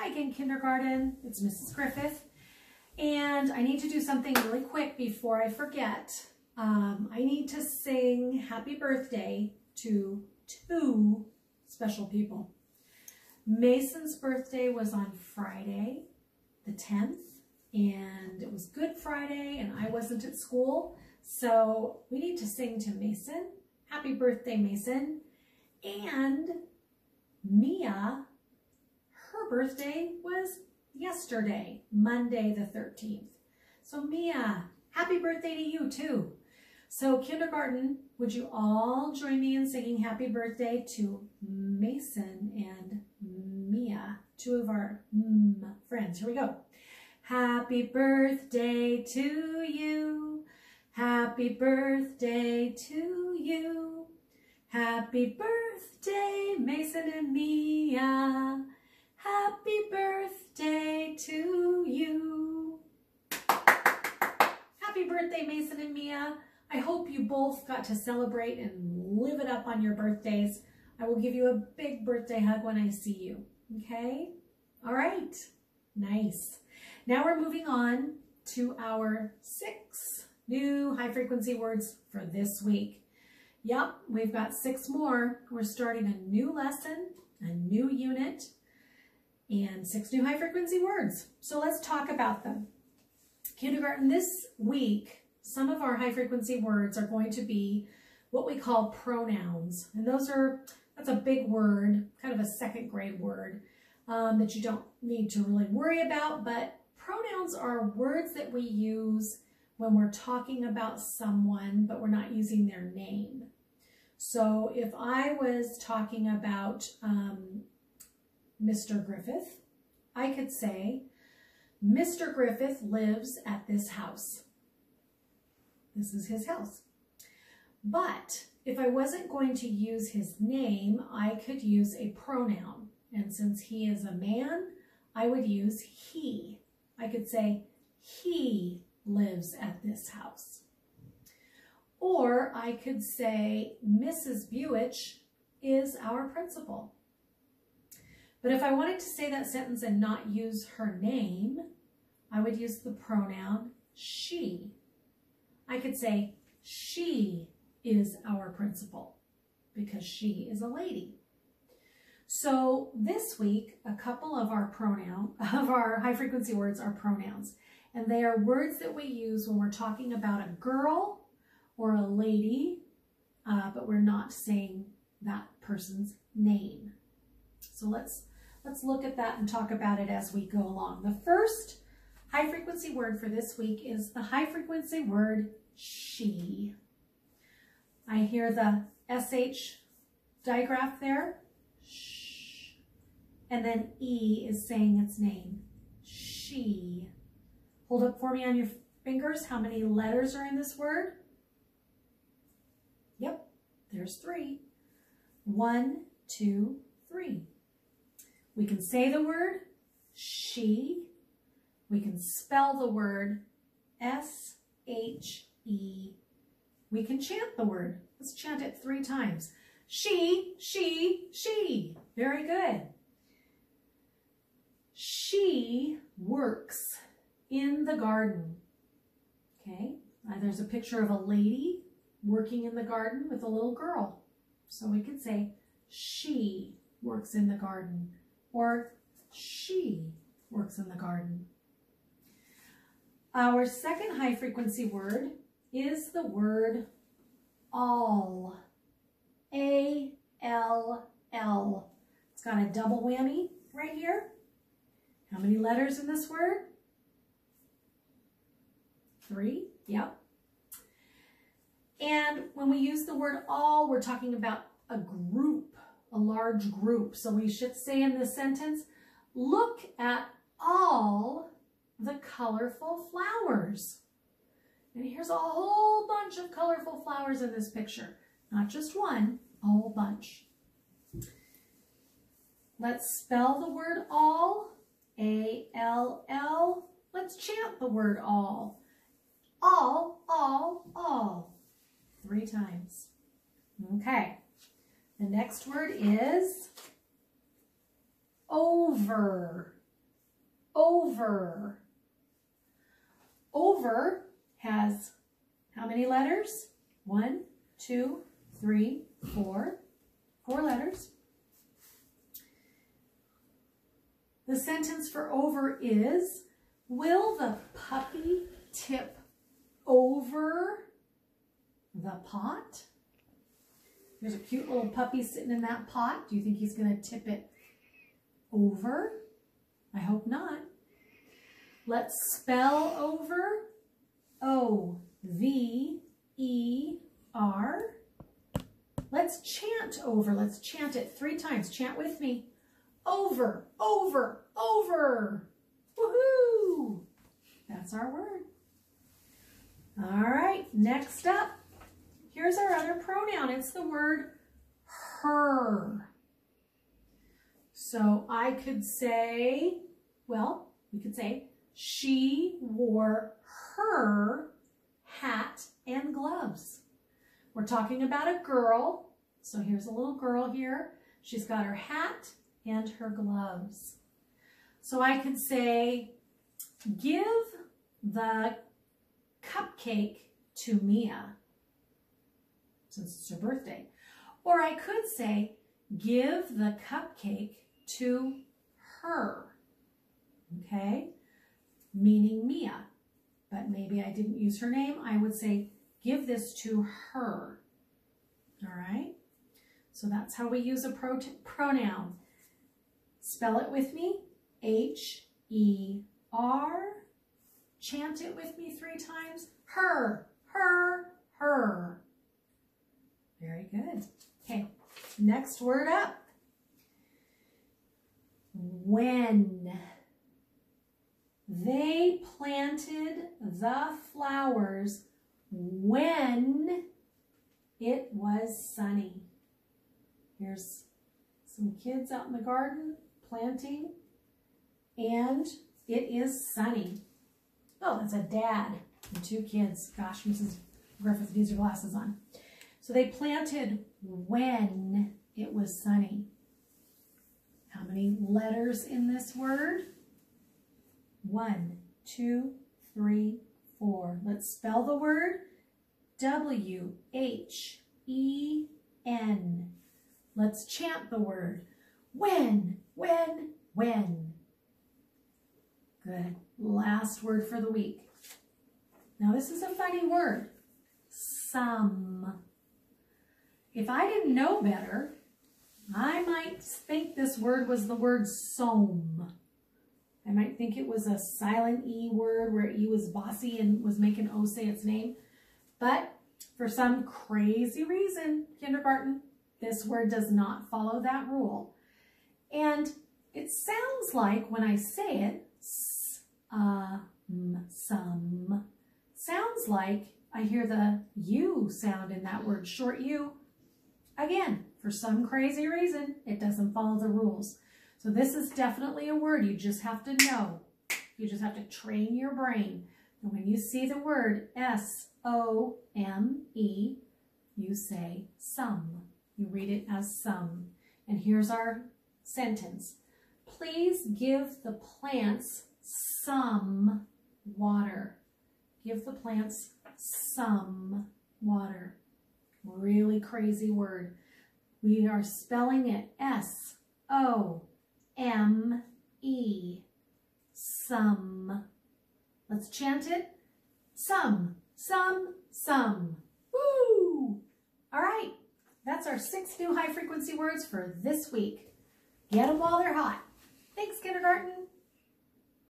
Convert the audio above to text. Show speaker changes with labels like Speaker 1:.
Speaker 1: Hi again, kindergarten. It's Mrs. Griffith. And I need to do something really quick before I forget. I need to sing happy birthday to two special people. Mason's birthday was on Friday, the 10th, and it was Good Friday, and I wasn't at school. So we need to sing to Mason. Happy birthday, Mason. And Mia, her birthday was yesterday, Monday the 13th. So Mia, happy birthday to you too. So kindergarten, would you all join me in singing happy birthday to Mason and Mia, two of our friends. Here we go. Happy birthday to you. Happy birthday to you. Happy birthday, Mason and Mia. Happy birthday to you. Happy birthday, Mason and Mia. I hope you both got to celebrate and live it up on your birthdays. I will give you a big birthday hug when I see you. Okay? All right. Nice. Now we're moving on to our 6 new high frequency words for this week. Yep, we've got 6 more. We're starting a new lesson, a new unit, and 6 new high frequency words. So let's talk about them. Kindergarten, this week, some of our high frequency words are going to be what we call pronouns. And that's a big word, kind of a 2nd grade word that you don't need to really worry about. But pronouns are words that we use when we're talking about someone, but we're not using their name. So if I was talking about Mr. Griffith, I could say, Mr. Griffith lives at this house. This is his house. But if I wasn't going to use his name, I could use a pronoun. And since he is a man, I would use he. I could say, he lives at this house. Or I could say, Mrs. Buich is our principal. But if I wanted to say that sentence and not use her name, I would use the pronoun she. I could say, she is our principal, because she is a lady. So this week, a couple of our high frequency words are pronouns. And they are words that we use when we're talking about a girl or a lady, but we're not saying that person's name. So let's look at that and talk about it as we go along. The first high frequency word for this week is the high frequency word she. I hear the SH digraph there. Shh. And then E is saying its name. She. Hold up for me on your fingers how many letters are in this word. Yep, there's 3. 1, 2, 3. We can say the word she. We can spell the word S-H-E. We can chant the word. Let's chant it 3 times. She, she, she. Very good. She works in the garden. Okay, there's a picture of a lady working in the garden with a little girl. So we could say, she works in the garden, or she works in the garden. Our second high frequency word is the word all. A-L-L. It's got a double whammy right here. How many letters in this word? 3, yep. And when we use the word all, we're talking about a group, a large group. So we should say in this sentence, look at all the colorful flowers. And here's a whole bunch of colorful flowers in this picture. Not just one, a whole bunch. Let's spell the word all, A-L-L. Let's chant the word all. All, all, all. 3 times. Okay. The next word is over. over. Over has how many letters? 1, 2, 3, 4. 4 letters. The sentence for over is, will the puppy tip over the pot? There's a cute little puppy sitting in that pot. Do you think he's going to tip it over? I hope not. Let's spell over. O-V-E-R. Let's chant over. Let's chant it 3 times. Chant with me. Over, over, over. Woohoo! That's our word. All right, next up. Here's our other pronoun. It's the word her. So I could say, well, we could say, she wore her hat and gloves. We're talking about a girl. So here's a little girl here. She's got her hat and her gloves. So I could say, give the cupcake to Mia, since it's her birthday. Or I could say, give the cupcake to her, okay? Meaning Mia, but maybe I didn't use her name. I would say, give this to her, all right? So that's how we use a pronoun. Spell it with me, H-E-R. Chant it with me 3 times, her, her, her. Very good. Okay, next word up. When. They planted the flowers when it was sunny. Here's some kids out in the garden planting, and it is sunny. Oh, that's a dad and 2 kids. Gosh, Mrs. Griffith needs her glasses on. So they planted when it was sunny. How many letters in this word? 1, 2, 3, 4. Let's spell the word. W-H-E-N. Let's chant the word. When, when, when. Good. Last word for the week. Now this is a funny word. Some. If I didn't know better, I might think this word was the word some. I might think it was a silent E word where E was bossy and was making O say its name. But for some crazy reason, kindergarten, this word does not follow that rule. And it sounds like when I say it, some. Sounds like I hear the U sound in that word, short U. Again, for some crazy reason, it doesn't follow the rules. So this is definitely a word you just have to know. You just have to train your brain. And when you see the word S-O-M-E, you say some. You read it as some. And here's our sentence. Please give the plants some water. Give the plants some water. Really crazy word. We are spelling it S-O-M-E. Some. Let's chant it. Some, some, some. Woo! All right. That's our 6 new high frequency words for this week. Get them while they're hot. Thanks, kindergarten.